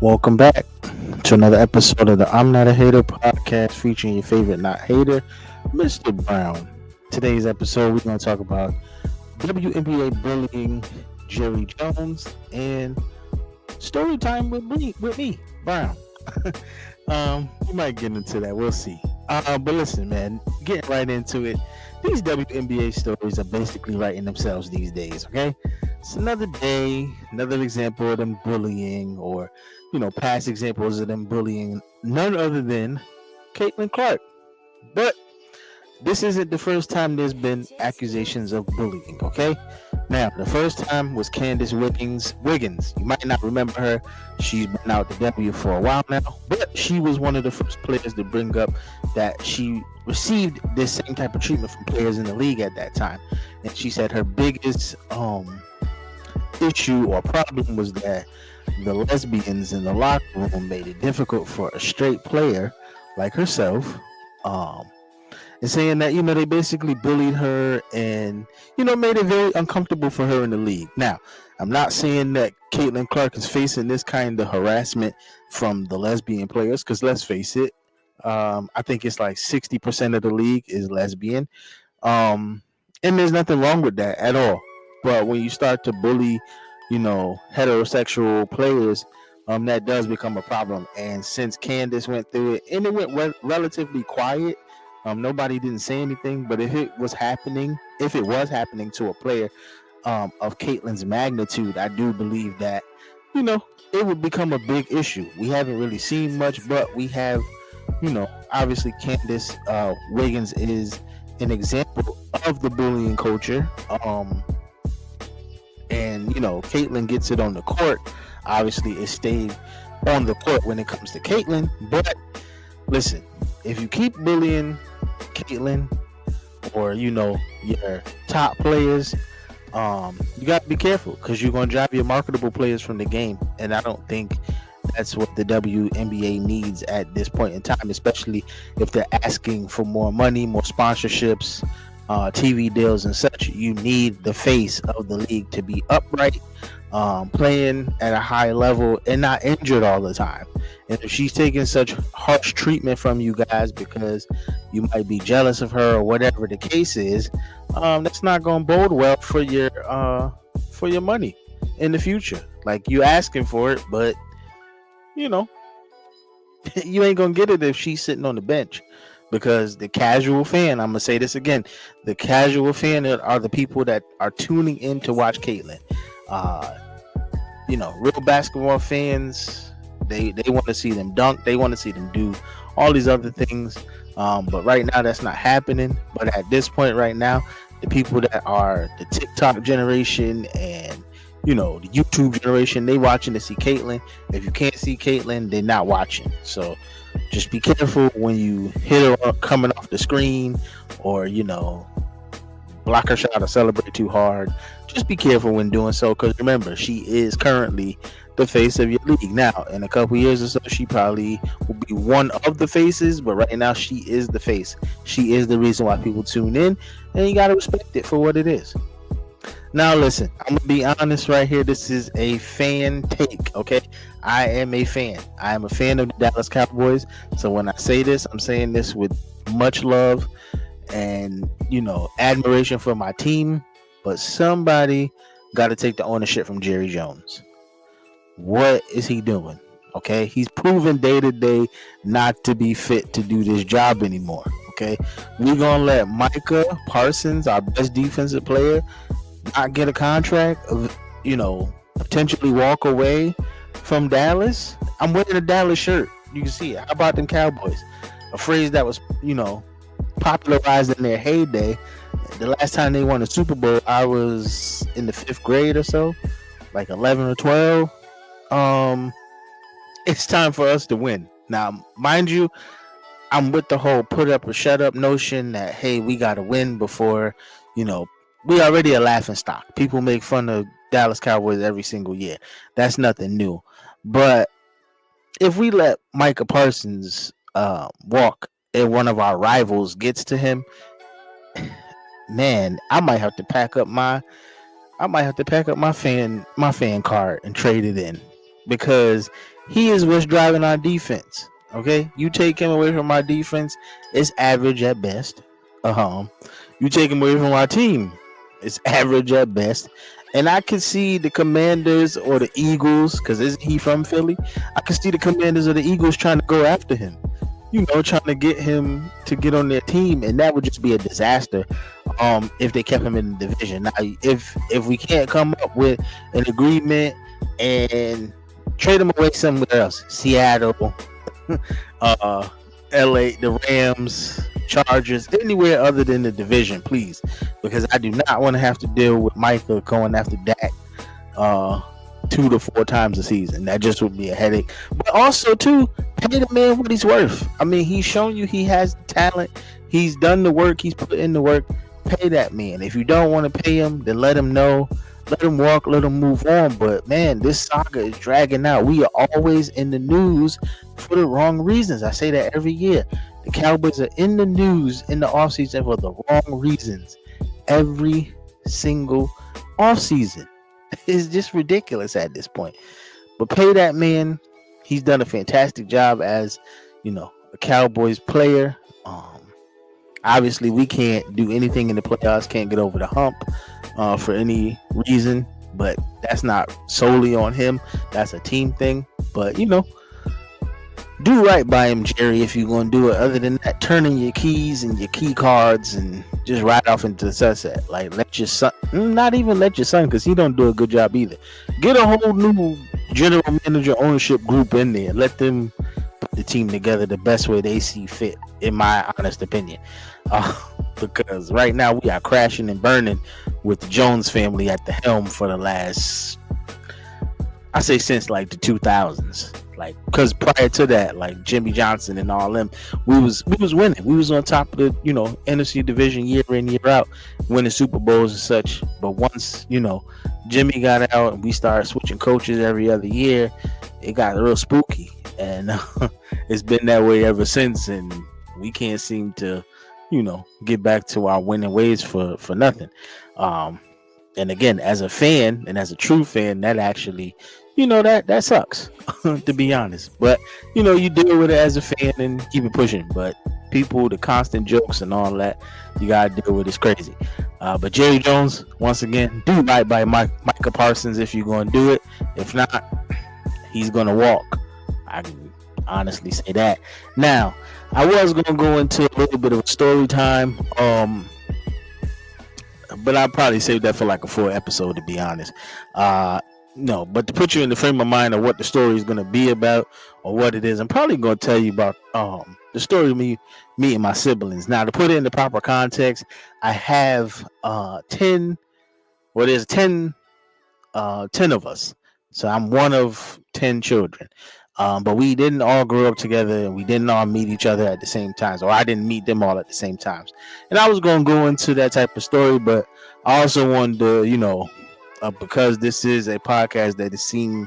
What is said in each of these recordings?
Welcome back to another episode of the I'm Not a Hater podcast featuring your favorite not hater, Mr. Brown. Today's episode, we're going to talk about WNBA bullying Jerry Jones and story time with me, Brown. We might get into that. We'll see. But listen, man, getting right into it. These WNBA stories are basically writing themselves these days, okay? It's another day, another example of them bullying or, past examples of them bullying none other than Caitlin Clark. But this isn't the first time there's been accusations of bullying, okay? Now, the first time was Candace Wiggins. You might not remember her. She's been out the W for a while now, but she was one of the first players to bring up that she received this same type of treatment from players in the league at that time. And she said her biggest issue or problem was that the lesbians in the locker room made it difficult for a straight player like herself, and saying that they basically bullied her and made it very uncomfortable for her in the league. Now, I'm not saying that Caitlin Clark is facing this kind of harassment from the lesbian players, because let's face it, I think it's like 60% of the league is lesbian, and there's nothing wrong with that at all. But when you start to bully, heterosexual players, that does become a problem. And since Candace went through it, and it went relatively quiet, nobody didn't say anything. But if it was happening to a player of Caitlin's magnitude, I do believe that, it would become a big issue. We haven't really seen much, but we have, obviously Candace Wiggins is an example of the bullying culture. And Caitlin gets it on the court. Obviously, it stayed on the court when it comes to Caitlin. But listen, if you keep bullying Caitlin or your top players, you got to be careful, because you're going to drive your marketable players from the game. And I don't think that's what the WNBA needs at this point in time, especially if they're asking for more money, more sponsorships, TV deals and such. You need the face of the league to be upright, playing at a high level and not injured all the time. And if she's taking such harsh treatment from you guys because you might be jealous of her or whatever the case is, that's not going to bode well for your money in the future. Like, you asking for it, but you ain't gonna get it if she's sitting on the bench. Because the casual fan, I'm gonna say this again, the casual fan are the people that are tuning in to watch Caitlin. Real basketball fans, they want to see them dunk, they want to see them do all these other things. But right now that's not happening. But at this point right now, the people that are the TikTok generation and the YouTube generation, they watching to see Caitlin. If you can't see Caitlin, they're not watching. So just be careful when you hit her up coming off the screen, or block her shot or celebrate too hard. Just be careful when doing so, because remember, she is currently the face of your league. Now, in a couple years or so, she probably will be one of the faces, but right now she is the face. She is the reason why people tune in, and you gotta respect it for what it is. Now listen, I'm gonna be honest right here. This is a fan take, okay? I am a fan. I am a fan of the Dallas Cowboys. So when I say this, I'm saying this with much love and admiration for my team. But somebody got to take the ownership from Jerry Jones. What is he doing? Okay, he's proven day to day not to be fit to do this job anymore. Okay, we're gonna let Micah Parsons, our best defensive player, not get a contract of potentially walk away from Dallas. I'm wearing a Dallas shirt, you can see it. How about them Cowboys? A phrase that was popularized in their heyday. The last time they won a Super Bowl, I was in the 5th grade or so, like 11 or 12. It's time for us to win. Now mind you, I'm with the whole put up or shut up notion that, hey, we gotta win before we already a laughing stock. People make fun of Dallas Cowboys every single year. That's nothing new. But if we let Micah Parsons walk and one of our rivals gets to him, man, I might have to pack up my fan card and trade it in. because he is what's driving our defense. Okay, you take him away from our defense, it's average at best. Um, you take him away from our team, it's average at best. And I can see the Commanders or the Eagles, because isn't he from Philly? I can see the Commanders or the Eagles trying to go after him. Trying to get him to get on their team, and that would just be a disaster. If they kept him in the division. Now, if we can't come up with an agreement and trade him away somewhere else, Seattle, LA, the Rams, Chargers, anywhere other than the division, please, because I do not want to have to deal with Micah going after Dak 2 to 4 times a season. That just would be a headache. But also, too, pay the man what he's worth. I mean, he's shown you he has talent. He's done the work. He's put in the work. Pay that man. If you don't want to pay him, then let him know. Let him walk. Let him move on. But, man, this saga is dragging out. We are always in the news for the wrong reasons. I say that every year. The Cowboys are in the news in the offseason for the wrong reasons. Every single offseason. It's just ridiculous at this point. But pay that man. He's done a fantastic job as, a Cowboys player. Obviously, we can't do anything in the playoffs, can't get over the hump for any reason. But that's not solely on him. That's a team thing. But, do right by him, Jerry, if you're going to do it. Other than that, turn in your keys and your key cards and just ride off into the sunset. Like, let your son, not even let your son, because he don't do a good job either. Get a whole new general manager ownership group in there. Let them put the team together the best way they see fit, in my honest opinion. Because right now we are crashing and burning with the Jones family at the helm for the last, I say since like the 2000s. Like, because prior to that, like Jimmy Johnson and all them, we was winning. We was on top of the NFC division year in, year out, winning Super Bowls and such. But once Jimmy got out and we started switching coaches every other year, it got real spooky, and it's been that way ever since. And we can't seem to get back to our winning ways for nothing. And again, as a fan and as a true fan, that actually, that sucks, to be honest. But, you deal with it as a fan and keep it pushing. But people, the constant jokes and all that, you got to deal with. It's crazy. But Jerry Jones, once again, do right by Micah Parsons if you're going to do it. If not, he's going to walk. I can honestly say that. Now, I was going to go into a little bit of a story time. But I'll probably save that for like a full episode, to be honest. No, but to put you in the frame of mind of what the story is going to be about or what it is, I'm probably going to tell you about the story of me and my siblings. Now, to put it in the proper context, I have 10 of us. So I'm one of 10 children. But we didn't all grow up together, and we didn't all meet each other at the same time. Or I didn't meet them all at the same times. And I was going to go into that type of story, but I also wanted to, because this is a podcast that is seen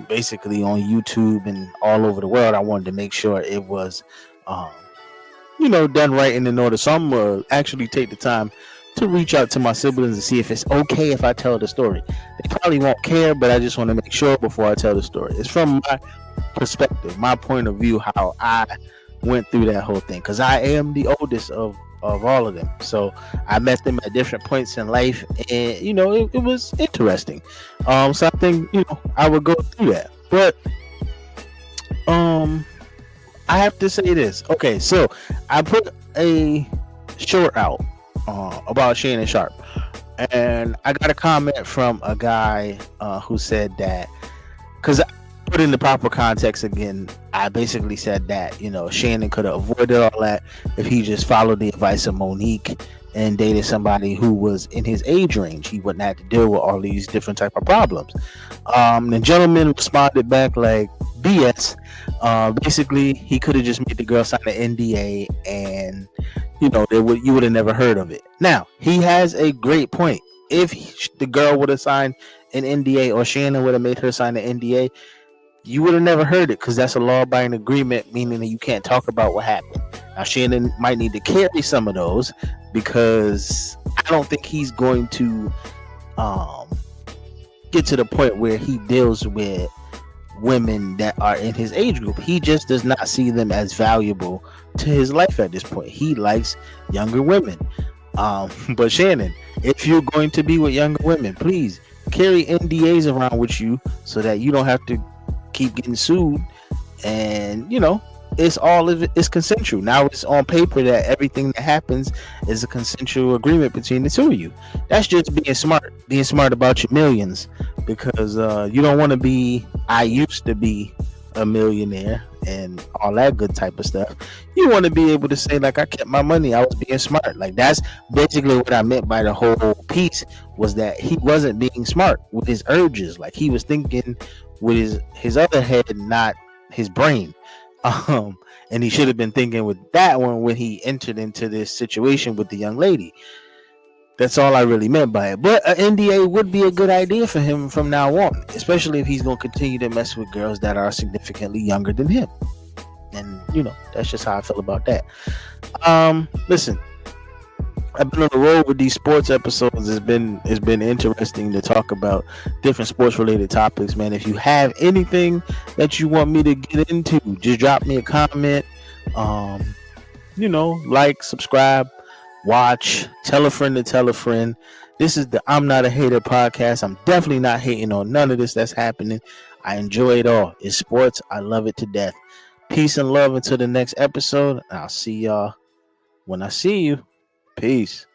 basically on YouTube and all over the world, I wanted to make sure it was, done right and in order. So I'm going to actually take the time to reach out to my siblings and see if it's okay if I tell the story. They probably won't care, but I just want to make sure before I tell the story. It's from my perspective, my point of view, how I went through that whole thing, because I am the oldest of all of them. So I met them at different points in life, and it was interesting. So I think I would go through that. But I have to say this. Okay, so I put a short out about Shannon Sharpe, and I got a comment from a guy who said that, because put in the proper context again, I basically said that Shannon could have avoided all that if he just followed the advice of Monique and dated somebody who was in his age range. He wouldn't have to deal with all these different type of problems. The gentleman responded back like, BS. Basically, he could have just made the girl sign an NDA, and you would have never heard of it. Now, he has a great point. If the girl would have signed an NDA, or Shannon would have made her sign an NDA, you would have never heard it, because that's a law-abiding agreement, meaning that you can't talk about what happened. Now, Shannon might need to carry some of those, because I don't think he's going to get to the point where he deals with women that are in his age group. He just does not see them as valuable to his life at this point. He likes younger women. But Shannon, if you're going to be with younger women, please carry NDAs around with you so that you don't have to keep getting sued. And it's consensual. Now it's on paper that everything that happens is a consensual agreement between the two of you. That's just being smart about your millions, because you don't want to be I used to be a millionaire and all that good type of stuff. You want to be able to say, like, I kept my money, I was being smart. Like, that's basically what I meant by the whole piece, was that he wasn't being smart with his urges. Like, he was thinking with his other head, not his brain. And he should have been thinking with that one when he entered into this situation with the young lady. That's all I really meant by it. But an NDA would be a good idea for him from now on, especially if he's going to continue to mess with girls that are significantly younger than him. And that's just how I feel about that. Listen, I've been on the road with these sports episodes. It's been interesting to talk about different sports related topics, man. If you have anything that you want me to get into, just drop me a comment. Like, subscribe, watch, tell a friend to tell a friend. This is the I'm Not a Hater podcast. I'm definitely not hating on none of this that's happening. I enjoy it all. It's sports. I love it to death. Peace and love until the next episode. I'll see y'all when I see you. Peace.